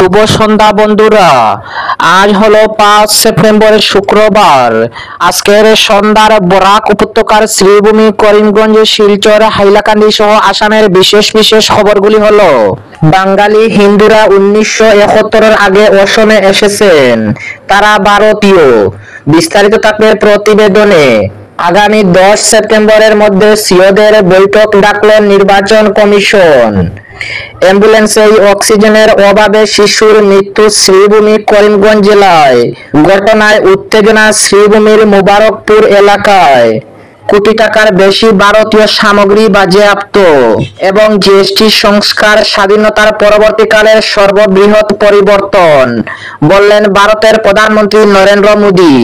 শুভ সন্ধ্যা বন্ধুরা। আজ হলো 5 সেপ্টেম্বর শুক্রবার। আজকের সন্ধ্যার বরাক উপত্যকার শ্রীভূমি, করিমগঞ্জ, শিলচর, হাইলাকান্দি সহ আসামের বিশেষ বিশেষ খবরগুলি হলো: বাঙালি হিন্দুরা 1971-এর আগে অসমে এসেছেন, তারা ভারতীয়। বিস্তারিত থাকবে প্রতিবেদনে। আগামী 10 সেপ্টেম্বরের মধ্যে সিওদের বৈঠক ডাকল নির্বাচন কমিশন। অ্যাম্বুলেন্সে অক্সিজেনের অভাবে শিশুর মৃত্যু শ্রীভূমি, করিমগঞ্জ জেলায়। ঘটনায় উত্তেজনা শ্রীভূমির মুবারকপুর এলাকায়। কোটি টাকার বেশি ভারতীয় সামগ্রী বাজেয়াপ্ত এবং জিএসটি সংস্কার স্বাধীনতার পরবর্তীকালের সর্ববৃহৎ পরিবর্তন, বললেন ভারতের প্রধানমন্ত্রী নরেন্দ্র মোদী।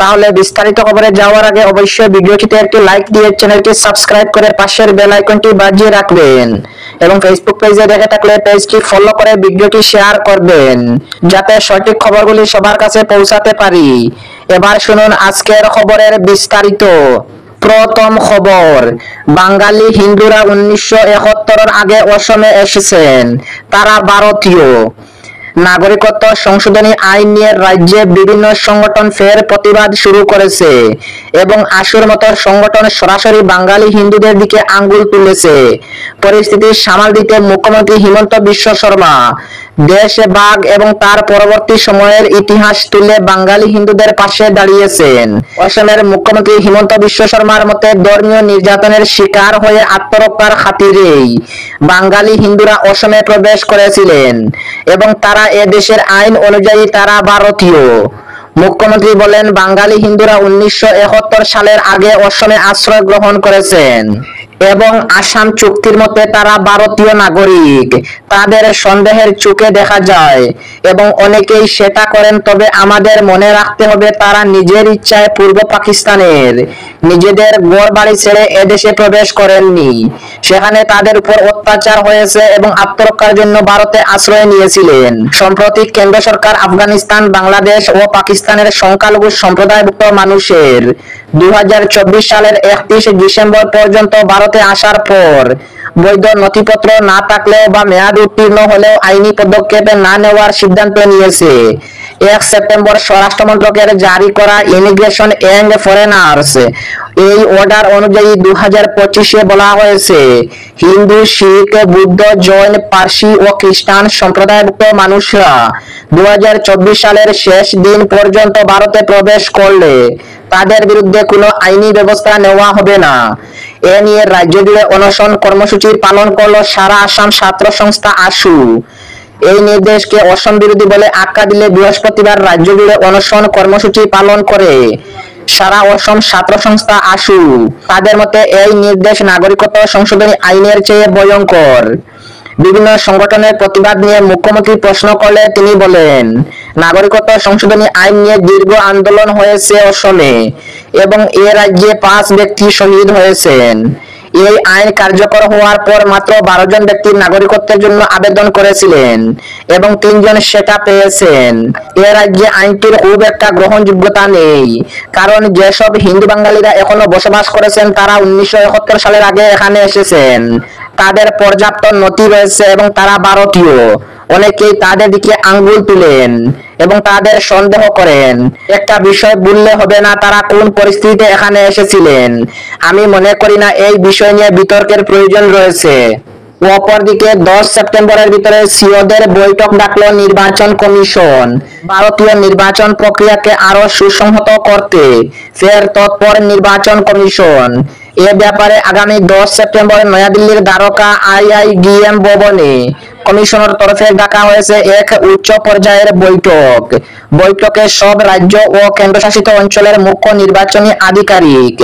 তাহলে বিস্তারিত খবরে যাওয়ার আগে অবশ্যই ভিডিওটিতে একটি লাইক দিয়ে চ্যানেলটি সাবস্ক্রাইব করে পাশের বেল আইকনটি বাজিয়ে রাখবেন এবং ফেসবুক পেজে দেখে থাকলে পেজটি ফলো করে ভিডিওটি শেয়ার করবেন, যাতে সঠিক খবরগুলি সবার কাছে পৌঁছাতে পারি। এবার শুনুন আজকের খবরের বিস্তারিত। প্রথম খবর, বাঙালি হিন্দুরা 1971-এর আগে অসমে এসেছেন, তারা ভারতীয়। নাগরিকত্ব সংশোধনী আইন নিয়ে রাজ্যে বিভিন্ন সংগঠন ফের প্রতিবাদ শুরু করেছে এবং আশুর মতো সংগঠন সরাসরি বাঙালি হিন্দুদের দিকে আঙ্গুল তুলেছে। পরিস্থিতি সামাল দিতে মুখ্যমন্ত্রী হিমন্ত বিশ্ব শর্মা দেশভাগ এবং তার পরবর্তী সময়ের ইতিহাস তুলে বাঙালি হিন্দুদের পাশে দাঁড়িয়েছেন। অসমের মুখ্যমন্ত্রী হিমন্ত বিশ্ব শর্মার মতে ধর্মীয় নির্যাতনের শিকার হয়ে আত্মরক্ষার খাতিরেই বাঙালি হিন্দুরা অসমে প্রবেশ করেছিলেন এবং তারা এ দেশের আইন অনুযায়ী তারা ভারতীয়। মুখ্যমন্ত্রী বলেন, বাঙালি হিন্দুরা 1971 সালের আগে অসমে আশ্রয় গ্রহণ করেছেন এবং আসাম চুক্তির মতে তারা ভারতীয় নাগরিক। তাদের সন্দেহের চোখে দেখা যায় এবং অনেকেই সেটা করেন, তবে আমাদের মনে রাখতে হবে তারা নিজের ইচ্ছায় পূর্ব পাকিস্তানের নিজেদের ঘরবাড়ি ছেড়ে এদেশে প্রবেশ করেননি। সেখানে তাদের উপর অত্যাচার হয়েছে এবং আত্মরক্ষার জন্য ভারতে আশ্রয় নিয়েছিলেন। সম্প্রতি কেন্দ্র সরকার আফগানিস্তান, বাংলাদেশ ও পাকিস্তানের সংখ্যালঘু সম্প্রদায়ভুক্ত মানুষের 2024 সালের 31 ডিসেম্বর পর্যন্ত ভারতে আসার পর বৈধ নথিপত্র না থাকলেও বা মেয়াদ উত্তীর্ণ হলেও আইনি পদক্ষেপ না নেওয়ার সিদ্ধান্ত নিয়েছে। 1 সেপ্টেম্বর স্বরাষ্ট্র মন্ত্রকের জারি করা ইমিগ্রেশন এন্ড ফরেনার্স এই অর্ডার অনুযায়ী 2025-এ বলা হয়েছে, হিন্দু, শিখ, বুদ্ধ, জৈন, পার্সি ও খ্রিস্টান সম্প্রদায়ভুক্ত মানুষরা 2024 সালের শেষ দিন পর্যন্ত ভারতে প্রবেশ করলে তাদের বিরুদ্ধে কোনো আইনি ব্যবস্থা নেওয়া হবে না। এ নিয়ে রাজ্য জুড়ে অনশন কর্মসূচি পালন করল সারা আসাম ছাত্র সংস্থা আসু। এই নির্দেশকে অসম বিরোধী বলে আখ্যা দিলে বৃহস্পতিবার রাজ্য জুড়ে অনশন কর্মসূচি পালন করে সারা অসম ছাত্র সংস্থা আসু। তাদের মতে এই নির্দেশ নাগরিকত্ব সংশোধনী আইনের চেয়ে ভয়ঙ্কর। বিভিন্ন সংগঠনের প্রতিবাদ নিয়ে মুখ্যমন্ত্রী প্রশ্ন করলে তিনি বলেন, নাগরিকত্ব সংশোধনী আইন নিয়ে দীর্ঘ আন্দোলন হয়েছে অসমে এবং এ রাজ্যে 5 ব্যক্তি শহীদ হয়েছেন। এই আইন কার্যকর হওয়ার পর মাত্র 12 জন ব্যক্তি নাগরিকত্বের জন্য আবেদন করেছিলেন এবং 3 জন সেটা পেয়েছেন। এ রাজ্যে আইনটির খুব একটা গ্রহণযোগ্যতা নেই, কারণ যেসব হিন্দু বাঙালিরা এখনো বসবাস করেছেন তারা 1971 সালের আগে এখানে এসেছেন, তাদের পর্যাপ্ত নথি রয়েছে এবং তারা ভারতীয়। অনেকেই তাদের দিকে আঙ্গুল তুলেন এবং তাদের সন্দেহ করেন। একটা বিষয় বললে হবে না, তারা কোন পরিস্থিতিতে এখানে এসেছিলেন। আমি মনে করি না এই বিষয় নিয়ে বিতর্কের প্রয়োজন রয়েছে। অপরদিকে 10 সেপ্টেম্বরের ভিতরে সিওদের বৈঠক ডাকল নির্বাচন কমিশন। ভারতীয় নির্বাচন প্রক্রিয়াকে আরো সুসংহত করতে ফের তৎপর নির্বাচন কমিশন। এ ব্যাপারে আগামী 10 সেপ্টেম্বর নয়াদিল্লির দ্বারকা IIDM ভবনে কমিশনের তরফে ডাকা হয়েছে এক উচ্চ পর্যায়ের বৈঠক। বৈঠকে সব রাজ্য ও কেন্দ্রশাসিত অঞ্চলের মুখ্য নির্বাচনী আধিকারিক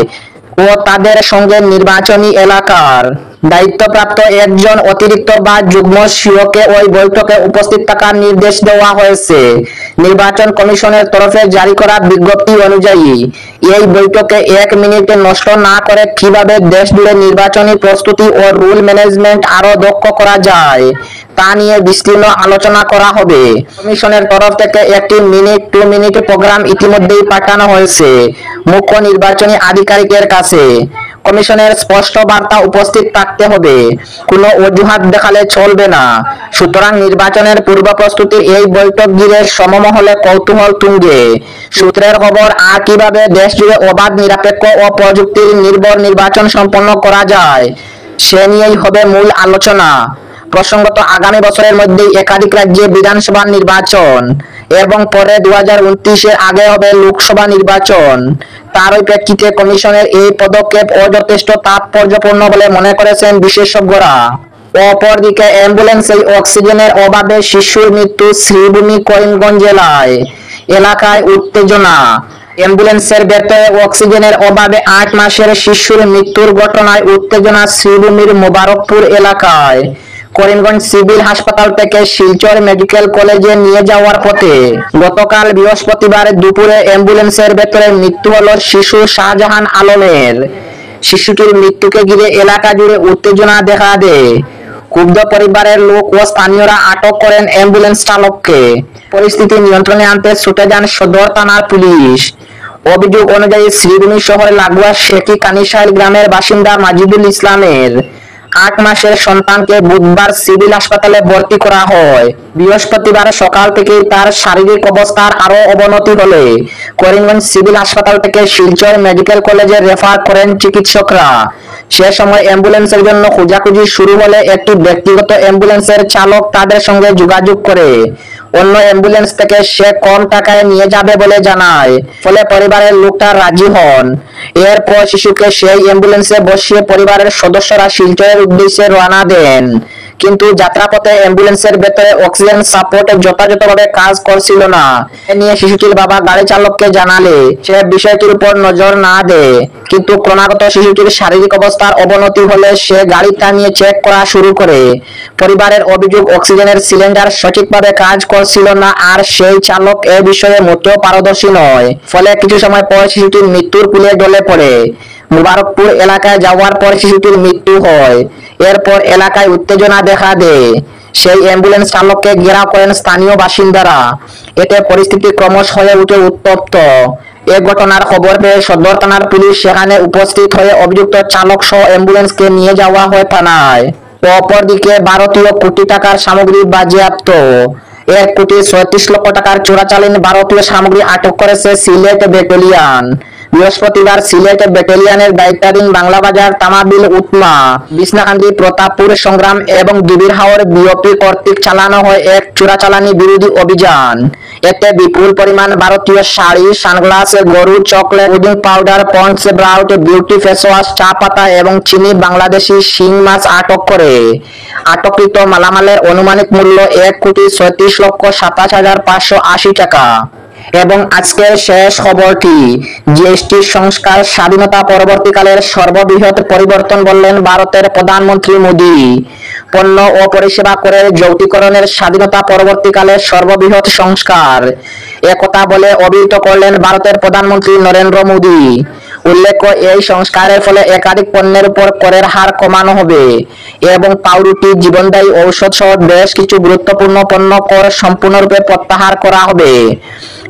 ও তাদের সঙ্গে নির্বাচনী এলাকার দায়িত্বপ্রাপ্ত একজন অতিরিক্ত বা যুগ্ম সিওকে ওই বৈঠকে উপস্থিত থাকার নির্দেশ দেওয়া হয়েছে। নির্বাচন কমিশনের তরফে জারি করা বিজ্ঞপ্তি অনুযায়ী এই বৈঠকে 1 মিনিট নষ্ট না করে কিভাবে দেশ জুড়ে নির্বাচনী প্রস্তুতি ও রুল ম্যানেজমেন্ট আরো দক্ষ করা যায় তা নিয়ে বিস্তীর্ণ আলোচনা করা হবে। কমিশনের তরফ থেকে একটি 2 মিনিট প্রোগ্রাম ইতিমধ্যেই পাঠানো হয়েছে মুখ্য নির্বাচনী আধিকারিকের কাছে। কমিশনের স্পষ্ট বার্তা উপস্থিত থাকতে হবে, কোনো অজুহাত দেখালে চলবে না। সুতরাং নির্বাচনের পূর্ব প্রস্তুতির এই বৈঠক ঘিরে সমমহলে কৌতূহল তুঙ্গে। সূত্রের খবর, আর কিভাবে দেশ জুড়ে অবাধ, নিরপেক্ষ ও প্রযুক্তি নির্ভর নির্বাচন সম্পন্ন করা যায় সে নিয়েই হবে মূল আলোচনা। প্রসঙ্গত, আগামী বছরের মধ্যেই একাধিক রাজ্যে বিধানসভা নির্বাচন এবং পরে 2029-এর আগে হবে লোকসভা নির্বাচন। তারই প্রেক্ষিতে কমিশনের এই পদক্ষেপ অযথেষ্ট তাৎপর্যপূর্ণ বলে মনে করেছেন বিশেষজ্ঞরা। অপরদিকে অ্যাম্বুলেন্সে অক্সিজেনের অভাবে শিশুর মৃত্যু শ্রীভূমি করিমগঞ্জ এলাকায় উত্তেজনা। অ্যাম্বুলেন্সের ভেতরে অক্সিজেনের অভাবে 8 মাসের শিশুর মৃত্যুর ঘটনায় উত্তেজনা শ্রীভূমির মোবারকপুর এলাকায়। করিমগঞ্জ সিভিল হাসপাতাল থেকে শিলচর মেডিকেল কলেজে নিয়ে যাওয়ার পথে গতকাল বৃহস্পতিবার দুপুরে অ্যাম্বুলেন্সের ভেতরে মৃত্যু হল শিশু শাহজাহান আলমের। শিশুটির মৃত্যুকে ঘিরে এলাকা জুড়ে উত্তেজনা দেখা দেয়। ক্ষুব্ধ পরিবারের লোক ও স্থানীয়রা আটক করেন অ্যাম্বুলেন্স চালককে। পরিস্থিতি নিয়ন্ত্রণে আনতে ছুটে যান সদর থানার পুলিশ। অভিযোগ অনুযায়ী শ্রীভূমি শহরের লাগোয়া শেখি কানিশাইল গ্রামের বাসিন্দা মাজিদুল ইসলামের 8 মাসের সন্তানকে বুধবার সিভিল হাসপাতালে ভর্তি করা হয়। বৃহস্পতিবার সকাল থেকেই তার শারীরিক অবস্থার আরো অবনতি হলে করিমগঞ্জ সিভিল হাসপাতাল থেকে শিলচর মেডিকেল কলেজে রেফার করেন চিকিৎসকরা। সে সময় অ্যাম্বুলেন্সের জন্য খোঁজাখুঁজি শুরু হলে একটি ব্যক্তিগত অ্যাম্বুলেন্সের চালক তাদের সঙ্গে যোগাযোগ করে অন্য অ্যাম্বুলেন্স থেকে সে কম টাকায় নিয়ে যাবে বলে জানায়। ফলে পরিবারের লোকটা রাজি হন। এরপর শিশুকে সেই অ্যাম্বুলেন্সে বসিয়ে পরিবারের সদস্যরা শিলচরের উদ্দেশ্যে রওনা দেন। কিন্তু যাত্রাপথে অ্যাম্বুলেন্সের ভেতরে অক্সিজেন সাপোর্ট যথাযথভাবে কাজ করছিল না। এ নিয়ে শিশুটির বাবা গাড়ি চালককে জানালে সে বিষয়টির উপর নজর না দেয়। কিন্তু ক্রমাগত শিশুটির শারীরিক অবস্থার অবনতি হলে সে গাড়ি থামিয়ে চেক করা শুরু করে। পরিবারের অভিযোগ, অক্সিজেনের সিলিন্ডার সঠিকভাবে কাজ করছিল না আর সেই চালক এ বিষয়ে মোটেও পারদর্শী নয়। ফলে কিছু সময় পর শিশুটির মৃত্যুর কুলে ঢলে পড়ে। মোবারকপুর এলাকায় যাওয়ার পর শিশুটির মৃত্যু হয়। এরপর এলাকায় উত্তেজনা দেখা দেয়। সেই অ্যাম্বুলেন্স চালককে ঘেরাও করেন স্থানীয় বাসিন্দারা। এতে পরিস্থিতি ক্রমশ হয়ে উঠে উত্তপ্ত। এ ঘটনার খবর পেয়ে সদর থানার পুলিশ সেখানে উপস্থিত হয়ে অভিযুক্ত চালক সহ অ্যাম্বুলেন্সকে নিয়ে যাওয়া হয় থানায়। অপরদিকে ভারতীয় কোটি টাকার সামগ্রী বাজেয়াপ্ত। 1 কোটি 36 লক্ষ টাকার চোরাচালান ভারতীয় সামগ্রী আটক করেছে সিলেট ব্যাটালিয়ন। বৃহস্পতিবার সিলেট ব্যাটালিয়নের দায়িত্বাধীন বাংলাবাজার, তামাবিল, উৎমা, বিছনাকান্দি, প্রতাপপুর, সংগ্রাম এবং দুবির হাওর বিওপি কর্তৃক চালানো হয় এক চোরাচালানি বিরোধী অভিযান। এতে বিপুল পরিমাণ ভারতীয় শাড়ি, সানগ্লাস, গরু, chocolate, pudding powder, ponds ব্রাউট, beauty face wash, চা পাতা এবং চিনি, বাংলাদেশি শিং মাছ আটক করে। আটককৃত মালামালের আনুমানিক মূল্য 1 কোটি 36 লক্ষ 27 হাজার 580 টাকা। এবং আজকের শেষ খবরটি, জিএসটি সংস্কার স্বাধীনতা পরবর্তীকালের সর্ববৃহৎ পরিবর্তন বললেন ভারতের প্রধানমন্ত্রী মোদী। পণ্য ও পরিষেবা করের যৌক্তিকরণের স্বাধীনতা পরবর্তীকালের সর্ববৃহৎ সংস্কার, একথা বলে অভিহিত করলেন ভারতের প্রধানমন্ত্রী নরেন্দ্র মোদী। উল্লেখ্য, এই সংস্কারের ফলে একাধিক পণ্যের উপর করের হার কমানো হবে এবং পাউরুটি, জীবনদায়ী ঔষধ সহ বেশ কিছু গুরুত্বপূর্ণ পণ্য কর সম্পূর্ণরূপে প্রত্যাহার করা হবে।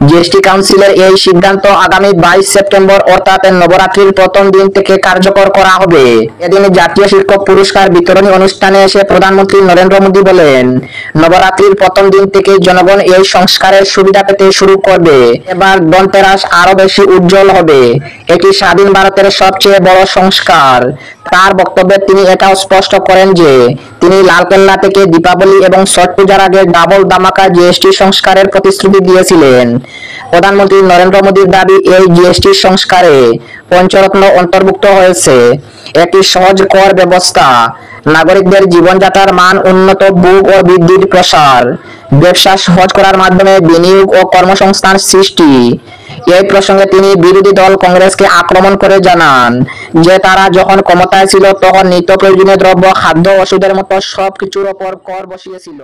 জিএসটি কাউন্সিলের এই সিদ্ধান্ত আগামী 22 সেপ্টেম্বর অর্থাৎ নবরাত্রির প্রথম দিন থেকে কার্যকর করা হবে। এদিন জাতীয় শিক্ষক পুরস্কার বিতরণী অনুষ্ঠানে এসে প্রধানমন্ত্রী নরেন্দ্র মোদী বলেন, নবরাত্রির প্রথম দিন থেকে জনগণ এই সংস্কারের সুবিধা পেতে শুরু করবে। এবার ধনতেরাস আরো বেশি উজ্জ্বল হবে। এটি স্বাধীন ভারতের সবচেয়ে বড় সংস্কার। তার বক্তব্যে তিনি এটাও স্পষ্ট করেন যে তিনি লালকেল্লা থেকে দীপাবলি এবং ছট পূজার আগে ডাবল ধামাকা জিএসটি সংস্কারের প্রতিশ্রুতি দিয়েছিলেন। প্রধানমন্ত্রী নরেন্দ্র মোদীর দাবি, এই জিএসটি সংস্কারে পঞ্চরত্ন অন্তর্ভুক্ত হয়েছে। একটি সহজ কর ব্যবস্থা, নাগরিকদের জীবনযাত্রার মান উন্নত, ভোগ ও বৃদ্ধির প্রসার, ব্যবসা সহজ করার মাধ্যমে বিনিয়োগ ও কর্মসংস্থান সৃষ্টি। এই প্রসঙ্গে তিনি বিরোধী দল কংগ্রেসকে আক্রমণ করে জানান যে তারা যখন ক্ষমতায় ছিল তখন নিত্য প্রয়োজনীয় দ্রব্য, খাদ্য, ওষুধের মতো সবকিছুর ওপর কর বসিয়েছিল।